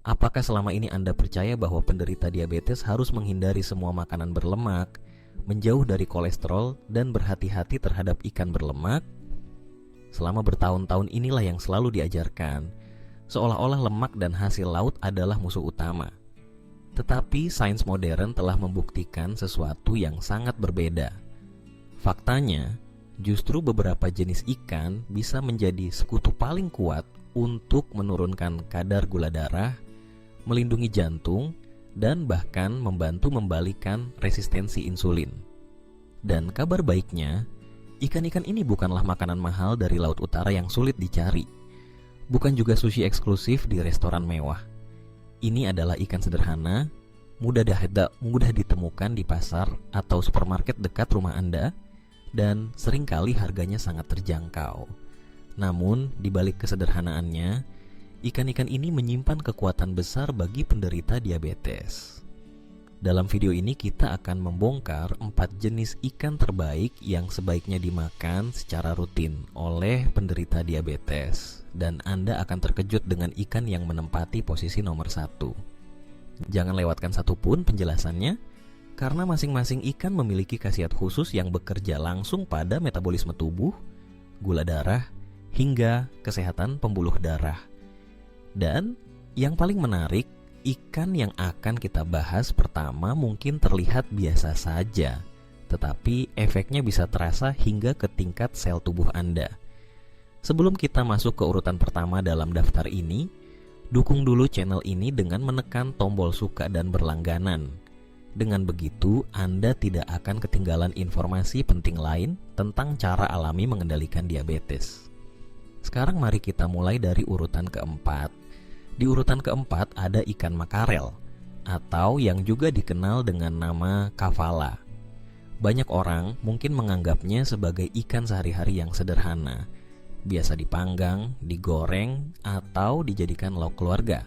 Apakah selama ini Anda percaya bahwa penderita diabetes harus menghindari semua makanan berlemak, menjauh dari kolesterol, dan berhati-hati terhadap ikan berlemak? Selama bertahun-tahun inilah yang selalu diajarkan, seolah-olah lemak dan hasil laut adalah musuh utama. Tetapi sains modern telah membuktikan sesuatu yang sangat berbeda. Faktanya, justru beberapa jenis ikan bisa menjadi sekutu paling kuat untuk menurunkan kadar gula darah, melindungi jantung, dan bahkan membantu membalikan resistensi insulin. Dan kabar baiknya, ikan-ikan ini bukanlah makanan mahal dari laut utara yang sulit dicari. Bukan juga sushi eksklusif di restoran mewah. Ini adalah ikan sederhana, mudah ditemukan di pasar atau supermarket dekat rumah Anda, dan seringkali harganya sangat terjangkau. Namun, di balik kesederhanaannya, ikan-ikan ini menyimpan kekuatan besar bagi penderita diabetes. Dalam video ini kita akan membongkar 4 jenis ikan terbaik yang sebaiknya dimakan secara rutin oleh penderita diabetes, dan Anda akan terkejut dengan ikan yang menempati posisi nomor 1. Jangan lewatkan satupun penjelasannya, karena masing-masing ikan memiliki khasiat khusus yang bekerja langsung pada metabolisme tubuh, gula darah, hingga kesehatan pembuluh darah. Dan yang paling menarik, ikan yang akan kita bahas pertama mungkin terlihat biasa saja, tetapi efeknya bisa terasa hingga ke tingkat sel tubuh Anda. Sebelum kita masuk ke urutan pertama dalam daftar ini, dukung dulu channel ini dengan menekan tombol suka dan berlangganan. Dengan begitu, Anda tidak akan ketinggalan informasi penting lain tentang cara alami mengendalikan diabetes. Sekarang mari kita mulai dari urutan keempat. Di urutan keempat ada ikan makarel, atau yang juga dikenal dengan nama kavala. Banyak orang mungkin menganggapnya sebagai ikan sehari-hari yang sederhana, biasa dipanggang, digoreng, atau dijadikan lauk keluarga.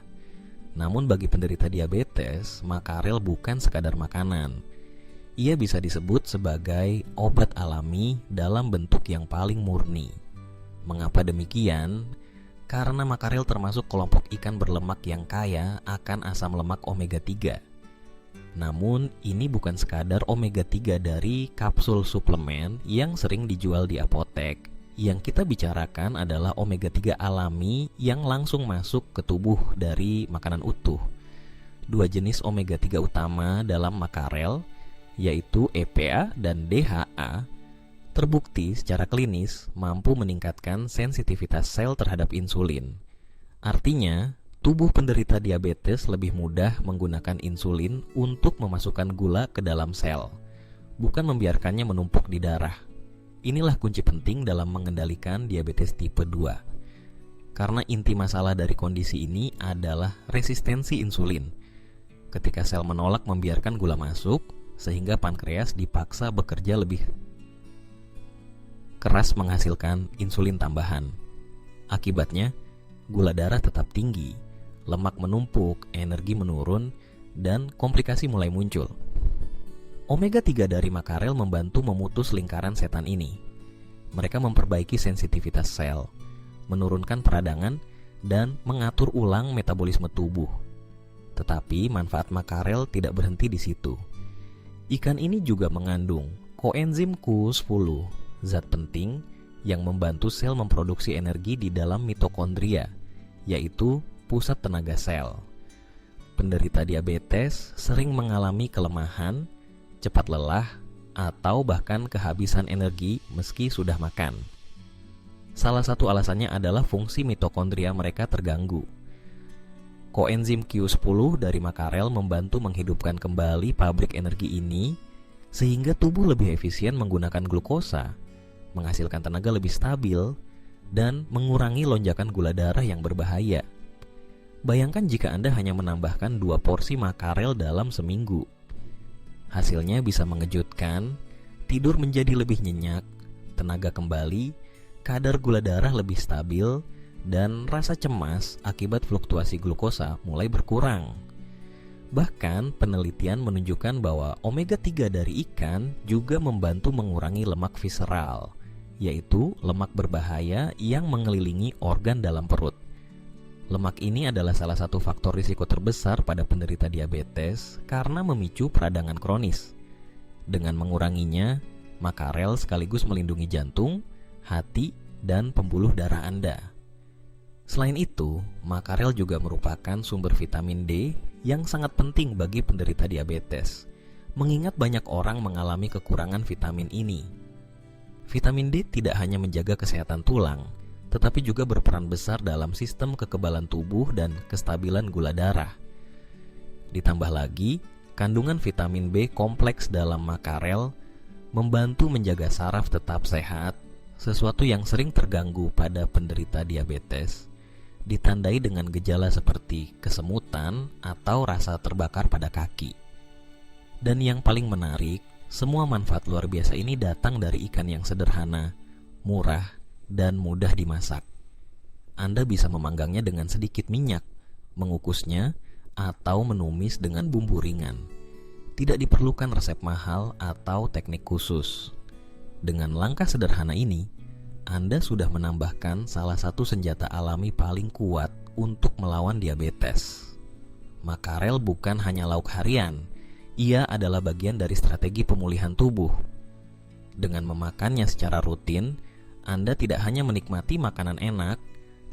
Namun bagi penderita diabetes, makarel bukan sekadar makanan. Ia bisa disebut sebagai obat alami dalam bentuk yang paling murni. Mengapa demikian? Karena makarel termasuk kelompok ikan berlemak yang kaya akan asam lemak omega 3. Namun, ini bukan sekadar omega 3 dari kapsul suplemen yang sering dijual di apotek. Yang kita bicarakan adalah omega 3 alami yang langsung masuk ke tubuh dari makanan utuh. 2 jenis omega 3 utama dalam makarel, yaitu EPA dan DHA, terbukti secara klinis mampu meningkatkan sensitivitas sel terhadap insulin. Artinya, tubuh penderita diabetes lebih mudah menggunakan insulin untuk memasukkan gula ke dalam sel, bukan membiarkannya menumpuk di darah. Inilah kunci penting dalam mengendalikan diabetes tipe 2. Karena inti masalah dari kondisi ini adalah resistensi insulin. Ketika sel menolak membiarkan gula masuk, sehingga pankreas dipaksa bekerja lebih keras menghasilkan insulin tambahan. Akibatnya, gula darah tetap tinggi, lemak menumpuk, energi menurun, dan komplikasi mulai muncul. Omega 3 dari makarel membantu memutus lingkaran setan ini. Mereka memperbaiki sensitivitas sel, menurunkan peradangan, dan mengatur ulang metabolisme tubuh. Tetapi manfaat makarel tidak berhenti di situ. Ikan ini juga mengandung koenzim Q10, zat penting yang membantu sel memproduksi energi di dalam mitokondria, yaitu pusat tenaga sel. Penderita diabetes sering mengalami kelemahan, cepat lelah, atau bahkan kehabisan energi meski sudah makan. Salah satu alasannya adalah fungsi mitokondria mereka terganggu. Koenzim Q10 dari makarel membantu menghidupkan kembali pabrik energi ini, sehingga tubuh lebih efisien menggunakan glukosa, menghasilkan tenaga lebih stabil, dan mengurangi lonjakan gula darah yang berbahaya. Bayangkan jika Anda hanya menambahkan 2 porsi makarel dalam seminggu. Hasilnya bisa mengejutkan, tidur menjadi lebih nyenyak, tenaga kembali, kadar gula darah lebih stabil, dan rasa cemas akibat fluktuasi glukosa mulai berkurang. Bahkan penelitian menunjukkan bahwa omega 3 dari ikan juga membantu mengurangi lemak visceral, yaitu lemak berbahaya yang mengelilingi organ dalam perut. Lemak ini adalah salah satu faktor risiko terbesar pada penderita diabetes karena memicu peradangan kronis. Dengan menguranginya, makarel sekaligus melindungi jantung, hati, dan pembuluh darah Anda. Selain itu, makarel juga merupakan sumber vitamin D yang sangat penting bagi penderita diabetes, mengingat banyak orang mengalami kekurangan vitamin ini. Vitamin D tidak hanya menjaga kesehatan tulang, tetapi juga berperan besar dalam sistem kekebalan tubuh dan kestabilan gula darah. Ditambah lagi, kandungan vitamin B kompleks dalam makarel membantu menjaga saraf tetap sehat, sesuatu yang sering terganggu pada penderita diabetes, ditandai dengan gejala seperti kesemutan atau rasa terbakar pada kaki. Dan yang paling menarik, semua manfaat luar biasa ini datang dari ikan yang sederhana, murah, dan mudah dimasak. Anda bisa memanggangnya dengan sedikit minyak, mengukusnya, atau menumis dengan bumbu ringan. Tidak diperlukan resep mahal atau teknik khusus. Dengan langkah sederhana ini, Anda sudah menambahkan salah satu senjata alami paling kuat untuk melawan diabetes. Makarel bukan hanya lauk harian, ia adalah bagian dari strategi pemulihan tubuh. Dengan memakannya secara rutin, Anda tidak hanya menikmati makanan enak,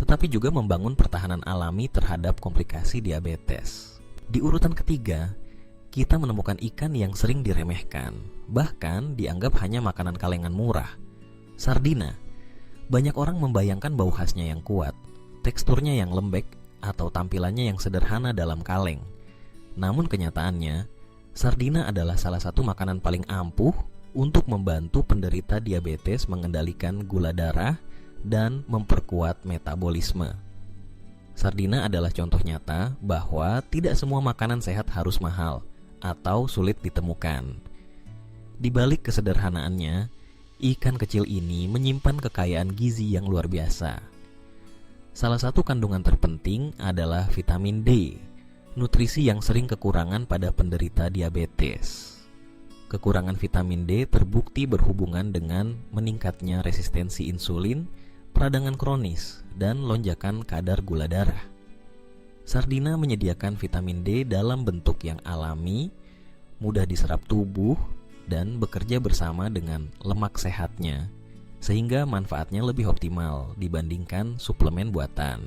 tetapi juga membangun pertahanan alami terhadap komplikasi diabetes. Di urutan ketiga, kita menemukan ikan yang sering diremehkan, bahkan dianggap hanya makanan kalengan murah. Sardina. Banyak orang membayangkan bau khasnya yang kuat, teksturnya yang lembek, atau tampilannya yang sederhana dalam kaleng. Namun kenyataannya, sardina adalah salah satu makanan paling ampuh untuk membantu penderita diabetes mengendalikan gula darah dan memperkuat metabolisme. Sardina adalah contoh nyata bahwa tidak semua makanan sehat harus mahal atau sulit ditemukan. Di balik kesederhanaannya, ikan kecil ini menyimpan kekayaan gizi yang luar biasa. Salah satu kandungan terpenting adalah vitamin D, nutrisi yang sering kekurangan pada penderita diabetes. Kekurangan vitamin D terbukti berhubungan dengan meningkatnya resistensi insulin, peradangan kronis, dan lonjakan kadar gula darah. Sardina menyediakan vitamin D dalam bentuk yang alami, mudah diserap tubuh, dan bekerja bersama dengan lemak sehatnya, sehingga manfaatnya lebih optimal dibandingkan suplemen buatan.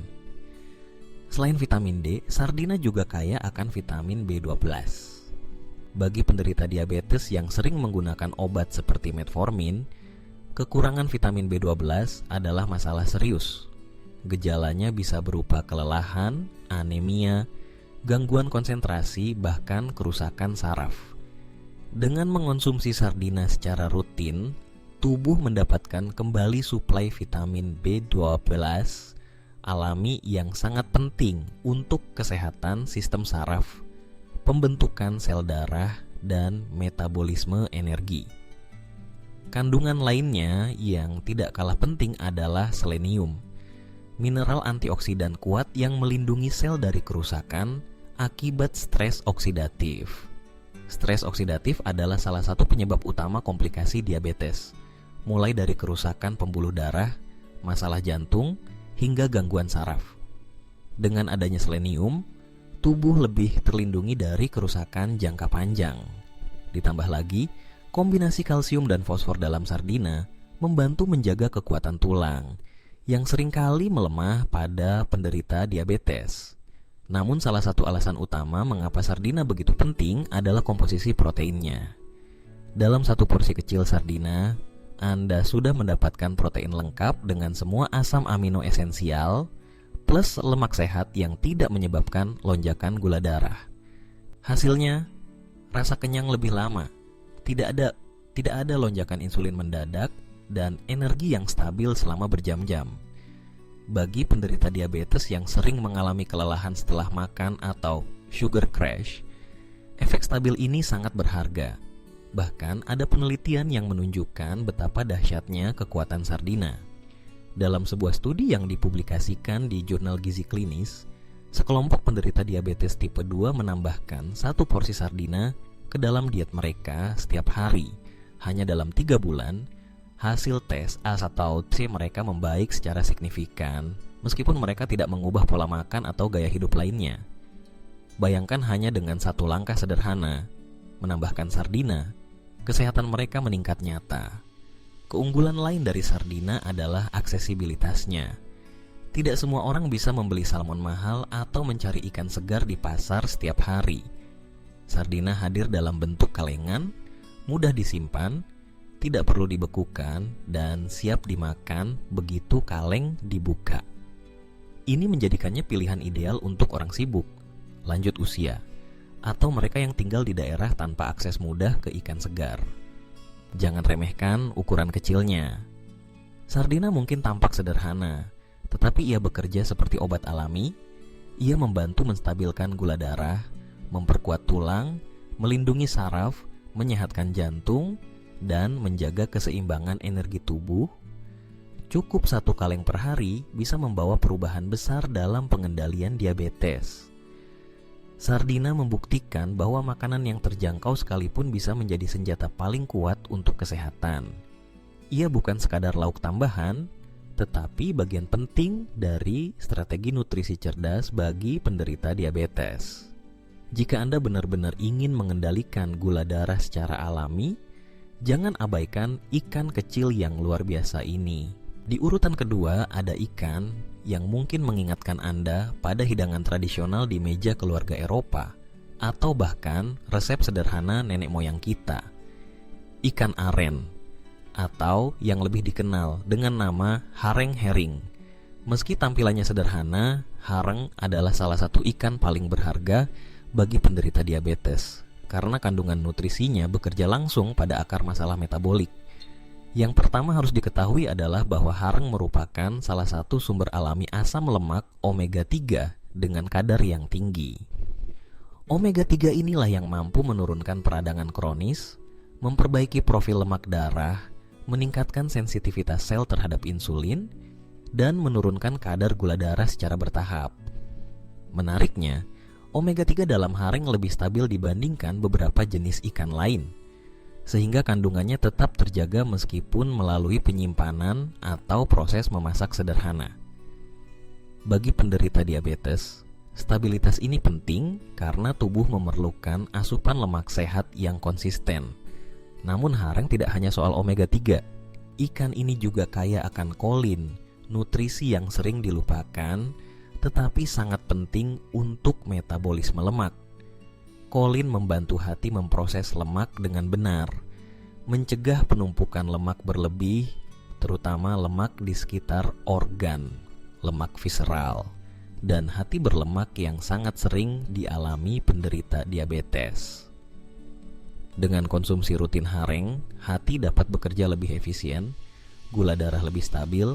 Selain vitamin D, sardina juga kaya akan vitamin B12. Bagi penderita diabetes yang sering menggunakan obat seperti metformin, kekurangan vitamin B12 adalah masalah serius. Gejalanya bisa berupa kelelahan, anemia, gangguan konsentrasi, bahkan kerusakan saraf. Dengan mengonsumsi sardina secara rutin, tubuh mendapatkan kembali suplai vitamin B12 alami yang sangat penting untuk kesehatan sistem saraf, pembentukan sel darah, dan metabolisme energi. Kandungan lainnya yang tidak kalah penting adalah selenium, mineral antioksidan kuat yang melindungi sel dari kerusakan akibat stres oksidatif. Stres oksidatif adalah salah satu penyebab utama komplikasi diabetes, mulai dari kerusakan pembuluh darah, masalah jantung, hingga gangguan saraf. Dengan adanya selenium, tubuh lebih terlindungi dari kerusakan jangka panjang. Ditambah lagi, kombinasi kalsium dan fosfor dalam sardina membantu menjaga kekuatan tulang yang seringkali melemah pada penderita diabetes. Namun salah satu alasan utama mengapa sardina begitu penting adalah komposisi proteinnya. Dalam satu porsi kecil sardina, Anda sudah mendapatkan protein lengkap dengan semua asam amino esensial plus lemak sehat yang tidak menyebabkan lonjakan gula darah. Hasilnya, rasa kenyang lebih lama, tidak ada lonjakan insulin mendadak, dan energi yang stabil selama berjam-jam. Bagi penderita diabetes yang sering mengalami kelelahan setelah makan atau sugar crash, efek stabil ini sangat berharga. Bahkan ada penelitian yang menunjukkan betapa dahsyatnya kekuatan sardina. Dalam sebuah studi yang dipublikasikan di jurnal gizi klinis, sekelompok penderita diabetes tipe 2 menambahkan satu porsi sardina ke dalam diet mereka setiap hari. Hanya dalam 3 bulan, hasil tes A atau C mereka membaik secara signifikan meskipun mereka tidak mengubah pola makan atau gaya hidup lainnya. Bayangkan hanya dengan satu langkah sederhana, menambahkan sardina, kesehatan mereka meningkat nyata. Keunggulan lain dari sardina adalah aksesibilitasnya. Tidak semua orang bisa membeli salmon mahal atau mencari ikan segar di pasar setiap hari. Sardina hadir dalam bentuk kalengan, mudah disimpan, tidak perlu dibekukan, dan siap dimakan begitu kaleng dibuka. Ini menjadikannya pilihan ideal untuk orang sibuk, lanjut usia, atau mereka yang tinggal di daerah tanpa akses mudah ke ikan segar. Jangan remehkan ukuran kecilnya. Sardina mungkin tampak sederhana, tetapi ia bekerja seperti obat alami. Ia membantu menstabilkan gula darah, memperkuat tulang, melindungi saraf, menyehatkan jantung, dan menjaga keseimbangan energi tubuh. Cukup satu kaleng per hari bisa membawa perubahan besar dalam pengendalian diabetes. Sardina membuktikan bahwa makanan yang terjangkau sekalipun bisa menjadi senjata paling kuat untuk kesehatan. Ia bukan sekadar lauk tambahan, tetapi bagian penting dari strategi nutrisi cerdas bagi penderita diabetes. Jika Anda benar-benar ingin mengendalikan gula darah secara alami, jangan abaikan ikan kecil yang luar biasa ini. Di urutan kedua ada ikan yang mungkin mengingatkan Anda pada hidangan tradisional di meja keluarga Eropa, atau bahkan resep sederhana nenek moyang kita. Ikan aren, atau yang lebih dikenal dengan nama hareng herring. Meski tampilannya sederhana, hareng adalah salah satu ikan paling berharga bagi penderita diabetes, karena kandungan nutrisinya bekerja langsung pada akar masalah metabolik. Yang pertama harus diketahui adalah bahwa hareng merupakan salah satu sumber alami asam lemak omega 3 dengan kadar yang tinggi. Omega 3 inilah yang mampu menurunkan peradangan kronis, memperbaiki profil lemak darah, meningkatkan sensitivitas sel terhadap insulin, dan menurunkan kadar gula darah secara bertahap. Menariknya, omega 3 dalam hareng lebih stabil dibandingkan beberapa jenis ikan lain, sehingga kandungannya tetap terjaga meskipun melalui penyimpanan atau proses memasak sederhana. Bagi penderita diabetes, stabilitas ini penting karena tubuh memerlukan asupan lemak sehat yang konsisten. Namun hareng tidak hanya soal omega 3. Ikan ini juga kaya akan kolin, nutrisi yang sering dilupakan tetapi sangat penting untuk metabolisme lemak. Kolin membantu hati memproses lemak dengan benar, mencegah penumpukan lemak berlebih, terutama lemak di sekitar organ, lemak visceral, dan hati berlemak yang sangat sering dialami penderita diabetes. Dengan konsumsi rutin hareng, hati dapat bekerja lebih efisien, gula darah lebih stabil,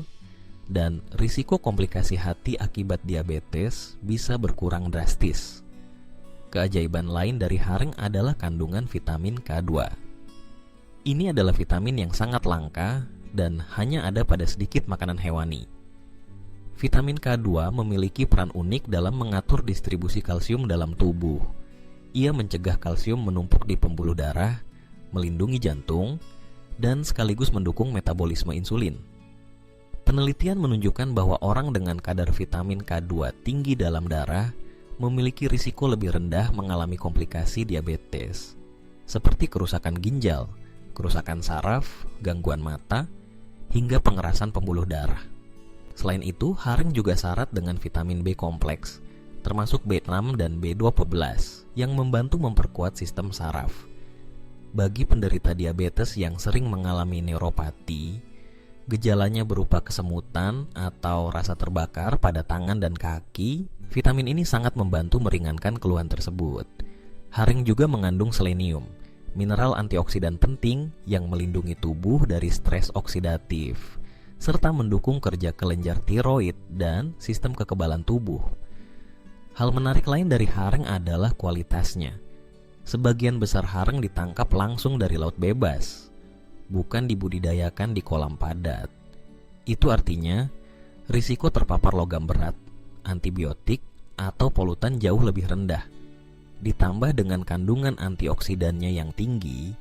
dan risiko komplikasi hati akibat diabetes bisa berkurang drastis. Keajaiban lain dari hareng adalah kandungan vitamin K2. Ini adalah vitamin yang sangat langka dan hanya ada pada sedikit makanan hewani. Vitamin K2 memiliki peran unik dalam mengatur distribusi kalsium dalam tubuh. Ia mencegah kalsium menumpuk di pembuluh darah, melindungi jantung, dan sekaligus mendukung metabolisme insulin. Penelitian menunjukkan bahwa orang dengan kadar vitamin K2 tinggi dalam darah memiliki risiko lebih rendah mengalami komplikasi diabetes, seperti kerusakan ginjal, kerusakan saraf, gangguan mata, hingga pengerasan pembuluh darah. Selain itu, hareng juga syarat dengan vitamin B kompleks, termasuk B6 dan B12, yang membantu memperkuat sistem saraf. Bagi penderita diabetes yang sering mengalami neuropati, gejalanya berupa kesemutan atau rasa terbakar pada tangan dan kaki, vitamin ini sangat membantu meringankan keluhan tersebut. Hareng juga mengandung selenium, mineral antioksidan penting yang melindungi tubuh dari stres oksidatif, serta mendukung kerja kelenjar tiroid dan sistem kekebalan tubuh. Hal menarik lain dari hareng adalah kualitasnya. Sebagian besar hareng ditangkap langsung dari laut bebas, bukan dibudidayakan di kolam padat. Itu artinya, risiko terpapar logam berat, antibiotik, atau polutan jauh lebih rendah. Ditambah dengan kandungan antioksidannya yang tinggi,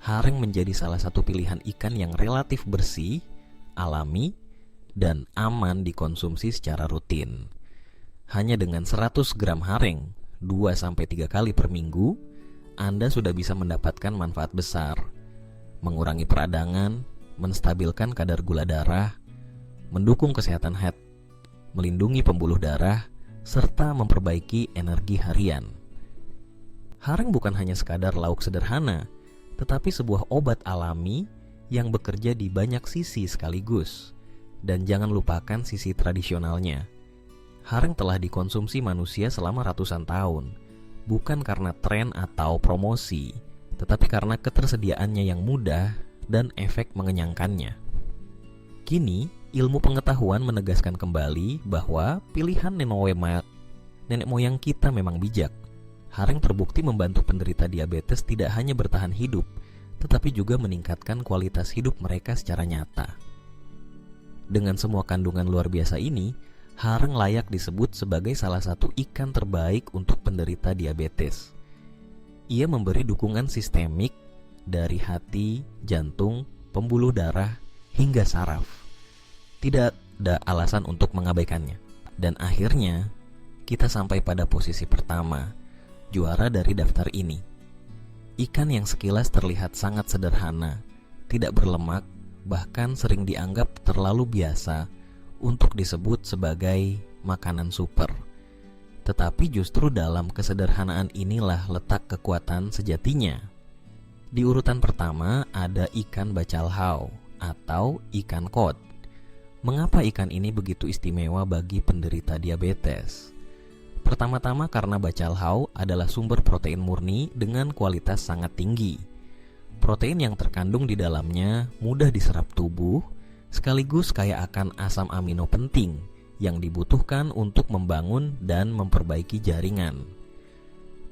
hareng menjadi salah satu pilihan ikan yang relatif bersih, alami, dan aman dikonsumsi secara rutin. Hanya dengan 100 gram haring 2-3 kali per minggu, Anda sudah bisa mendapatkan manfaat besar, mengurangi peradangan, menstabilkan kadar gula darah, mendukung kesehatan head, melindungi pembuluh darah, serta memperbaiki energi harian. Haring bukan hanya sekadar lauk sederhana, tetapi sebuah obat alami yang bekerja di banyak sisi sekaligus. Dan jangan lupakan sisi tradisionalnya. Haring telah dikonsumsi manusia selama ratusan tahun, bukan karena tren atau promosi, tetapi karena ketersediaannya yang mudah dan efek mengenyangkannya. Kini, ilmu pengetahuan menegaskan kembali bahwa pilihan nenek moyang kita memang bijak. Haring terbukti membantu penderita diabetes tidak hanya bertahan hidup, tetapi juga meningkatkan kualitas hidup mereka secara nyata. Dengan semua kandungan luar biasa ini, haring layak disebut sebagai salah satu ikan terbaik untuk penderita diabetes. Ia memberi dukungan sistemik dari hati, jantung, pembuluh darah, hingga saraf. Tidak ada alasan untuk mengabaikannya. Dan akhirnya, kita sampai pada posisi pertama, juara dari daftar ini. Ikan yang sekilas terlihat sangat sederhana, tidak berlemak, bahkan sering dianggap terlalu biasa untuk disebut sebagai makanan super. Tetapi justru dalam kesederhanaan inilah letak kekuatan sejatinya. Di urutan pertama ada ikan bacalhau atau ikan kod. Mengapa ikan ini begitu istimewa bagi penderita diabetes? Pertama-tama karena bacalhau adalah sumber protein murni dengan kualitas sangat tinggi. Protein yang terkandung di dalamnya mudah diserap tubuh, sekaligus kaya akan asam amino penting yang dibutuhkan untuk membangun dan memperbaiki jaringan.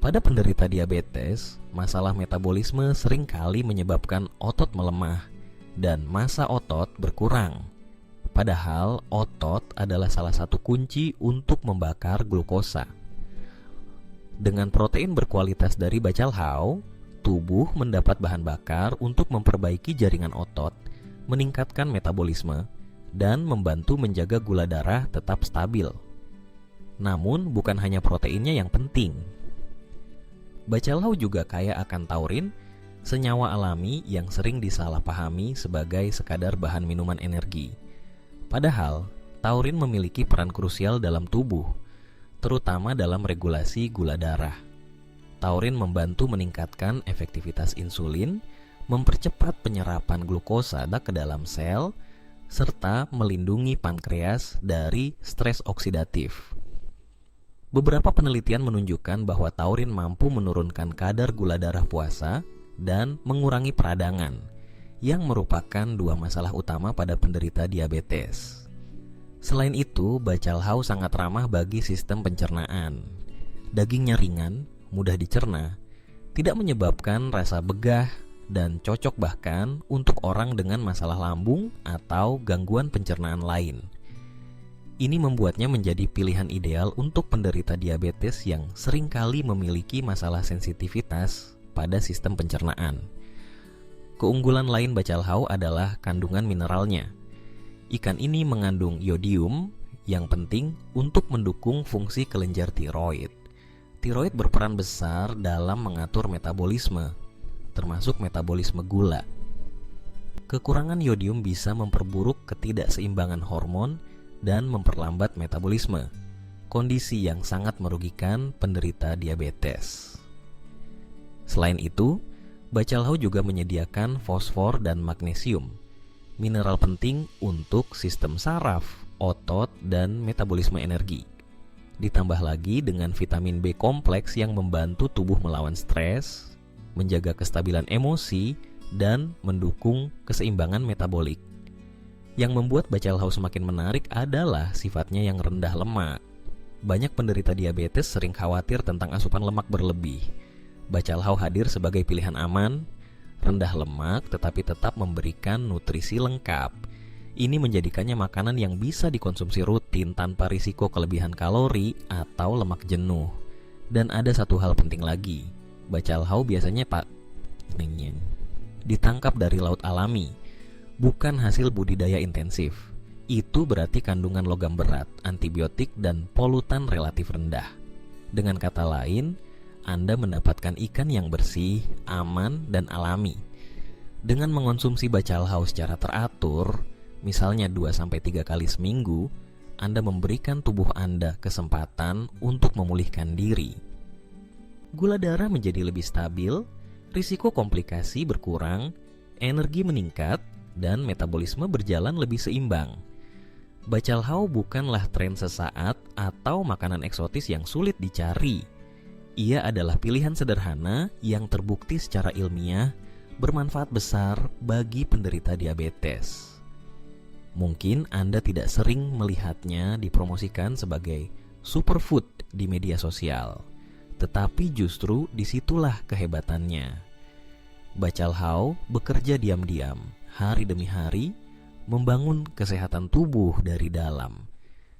Pada penderita diabetes, masalah metabolisme seringkali menyebabkan otot melemah dan massa otot berkurang. Padahal otot adalah salah satu kunci untuk membakar glukosa. Dengan protein berkualitas dari bacalhau, tubuh mendapat bahan bakar untuk memperbaiki jaringan otot, meningkatkan metabolisme, dan membantu menjaga gula darah tetap stabil. Namun bukan hanya proteinnya yang penting. Bacalhau juga kaya akan taurin, senyawa alami yang sering disalahpahami sebagai sekadar bahan minuman energi. Padahal, taurin memiliki peran krusial dalam tubuh, terutama dalam regulasi gula darah. Taurin membantu meningkatkan efektivitas insulin, mempercepat penyerapan glukosa ke dalam sel, serta melindungi pankreas dari stres oksidatif. Beberapa penelitian menunjukkan bahwa taurin mampu menurunkan kadar gula darah puasa dan mengurangi peradangan, yang merupakan dua masalah utama pada penderita diabetes. Selain itu, bacalhau sangat ramah bagi sistem pencernaan. Dagingnya ringan, mudah dicerna, tidak menyebabkan rasa begah, dan cocok bahkan untuk orang dengan masalah lambung atau gangguan pencernaan lain. Ini membuatnya menjadi pilihan ideal untuk penderita diabetes yang seringkali memiliki masalah sensitivitas pada sistem pencernaan. Keunggulan lain bacalhau adalah kandungan mineralnya. Ikan ini mengandung yodium yang penting untuk mendukung fungsi kelenjar tiroid. Tiroid berperan besar dalam mengatur metabolisme, termasuk metabolisme gula. Kekurangan yodium bisa memperburuk ketidakseimbangan hormon dan memperlambat metabolisme, kondisi yang sangat merugikan penderita diabetes. Selain itu, bacalhau juga menyediakan fosfor dan magnesium, mineral penting untuk sistem saraf, otot, dan metabolisme energi. Ditambah lagi dengan vitamin B kompleks yang membantu tubuh melawan stres, menjaga kestabilan emosi, dan mendukung keseimbangan metabolik. Yang membuat bacalhau semakin menarik adalah sifatnya yang rendah lemak. Banyak penderita diabetes sering khawatir tentang asupan lemak berlebih. Bacalhau hadir sebagai pilihan aman, rendah lemak tetapi tetap memberikan nutrisi lengkap. Ini menjadikannya makanan yang bisa dikonsumsi rutin tanpa risiko kelebihan kalori atau lemak jenuh. Dan ada satu hal penting lagi, bacalhau biasanya ditangkap dari laut alami, bukan hasil budidaya intensif. Itu berarti kandungan logam berat, antibiotik, dan polutan relatif rendah. Dengan kata lain, Anda mendapatkan ikan yang bersih, aman, dan alami. Dengan mengonsumsi bacalhau secara teratur, misalnya 2-3 kali seminggu, Anda memberikan tubuh Anda kesempatan untuk memulihkan diri. Gula darah menjadi lebih stabil, risiko komplikasi berkurang, energi meningkat, dan metabolisme berjalan lebih seimbang. Bacalhau bukanlah tren sesaat atau makanan eksotis yang sulit dicari. Ia adalah pilihan sederhana yang terbukti secara ilmiah bermanfaat besar bagi penderita diabetes. Mungkin Anda tidak sering melihatnya dipromosikan sebagai superfood di media sosial, tetapi justru disitulah kehebatannya. Bacalhau bekerja diam-diam, hari demi hari, membangun kesehatan tubuh dari dalam.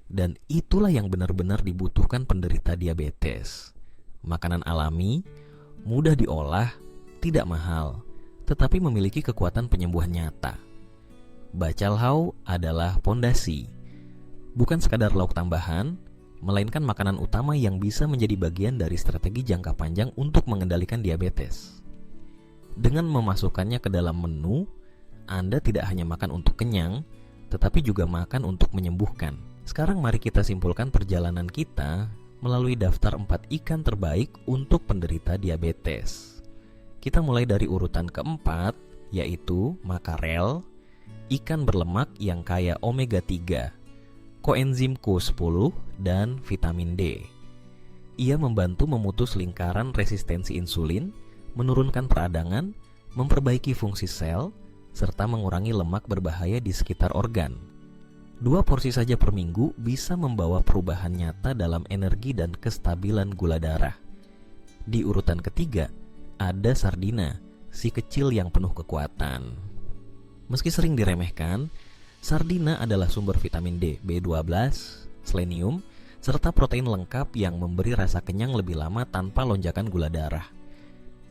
Dan itulah yang benar-benar dibutuhkan penderita diabetes. Makanan alami, mudah diolah, tidak mahal, tetapi memiliki kekuatan penyembuhan nyata. Bacalhau adalah pondasi, bukan sekadar lauk tambahan, melainkan makanan utama yang bisa menjadi bagian dari strategi jangka panjang untuk mengendalikan diabetes. Dengan memasukkannya ke dalam menu, Anda tidak hanya makan untuk kenyang, tetapi juga makan untuk menyembuhkan. Sekarang mari kita simpulkan perjalanan kita melalui daftar 4 ikan terbaik untuk penderita diabetes. Kita mulai dari urutan keempat, yaitu makarel, ikan berlemak yang kaya omega 3, koenzim Q10, dan vitamin D. Ia membantu memutus lingkaran resistensi insulin, menurunkan peradangan, memperbaiki fungsi sel, serta mengurangi lemak berbahaya di sekitar organ. 2 porsi saja per minggu bisa membawa perubahan nyata dalam energi dan kestabilan gula darah. Di urutan ketiga, ada sardina, si kecil yang penuh kekuatan. Meski sering diremehkan, sardina adalah sumber vitamin D, B12, selenium, serta protein lengkap yang memberi rasa kenyang lebih lama tanpa lonjakan gula darah.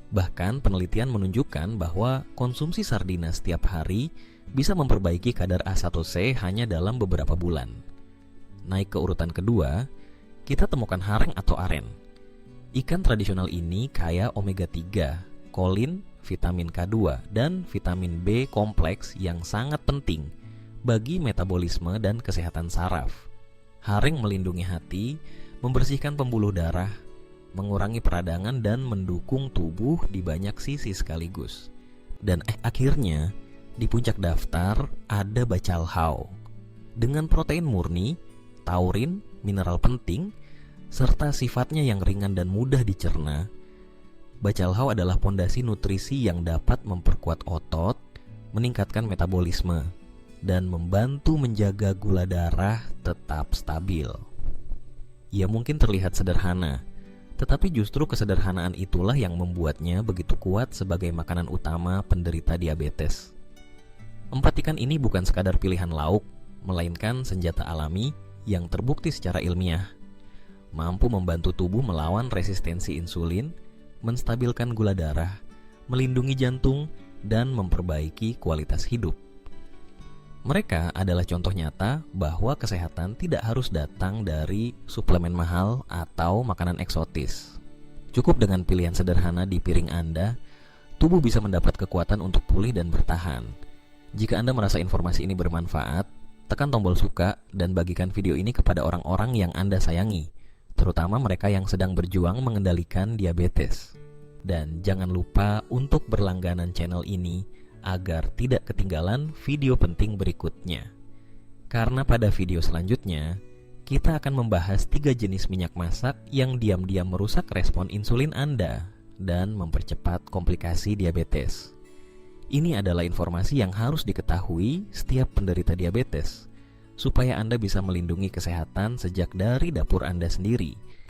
Bahkan penelitian menunjukkan bahwa konsumsi sardina setiap hari bisa memperbaiki kadar A1C hanya dalam beberapa bulan. Naik ke urutan kedua, kita temukan hareng atau aren. Ikan tradisional ini kaya omega 3, kolin, vitamin K2, dan vitamin B kompleks yang sangat penting bagi metabolisme dan kesehatan saraf. Hareng melindungi hati, membersihkan pembuluh darah, mengurangi peradangan, dan mendukung tubuh di banyak sisi sekaligus. Dan akhirnya, di puncak daftar ada bacalhau. Dengan protein murni, taurin, mineral penting, serta sifatnya yang ringan dan mudah dicerna, bacalhau adalah pondasi nutrisi yang dapat memperkuat otot, meningkatkan metabolisme, dan membantu menjaga gula darah tetap stabil. Ia mungkin terlihat sederhana, tetapi justru kesederhanaan itulah yang membuatnya begitu kuat sebagai makanan utama penderita diabetes. 4 ikan ini bukan sekadar pilihan lauk, melainkan senjata alami yang terbukti secara ilmiah. Mampu membantu tubuh melawan resistensi insulin, menstabilkan gula darah, melindungi jantung, dan memperbaiki kualitas hidup. Mereka adalah contoh nyata bahwa kesehatan tidak harus datang dari suplemen mahal atau makanan eksotis. Cukup dengan pilihan sederhana di piring Anda, tubuh bisa mendapat kekuatan untuk pulih dan bertahan. Jika Anda merasa informasi ini bermanfaat, tekan tombol suka dan bagikan video ini kepada orang-orang yang Anda sayangi, terutama mereka yang sedang berjuang mengendalikan diabetes. Dan jangan lupa untuk berlangganan channel ini agar tidak ketinggalan video penting berikutnya. Karena pada video selanjutnya, kita akan membahas 3 jenis minyak masak yang diam-diam merusak respon insulin Anda dan mempercepat komplikasi diabetes. Ini adalah informasi yang harus diketahui setiap penderita diabetes, supaya Anda bisa melindungi kesehatan sejak dari dapur Anda sendiri.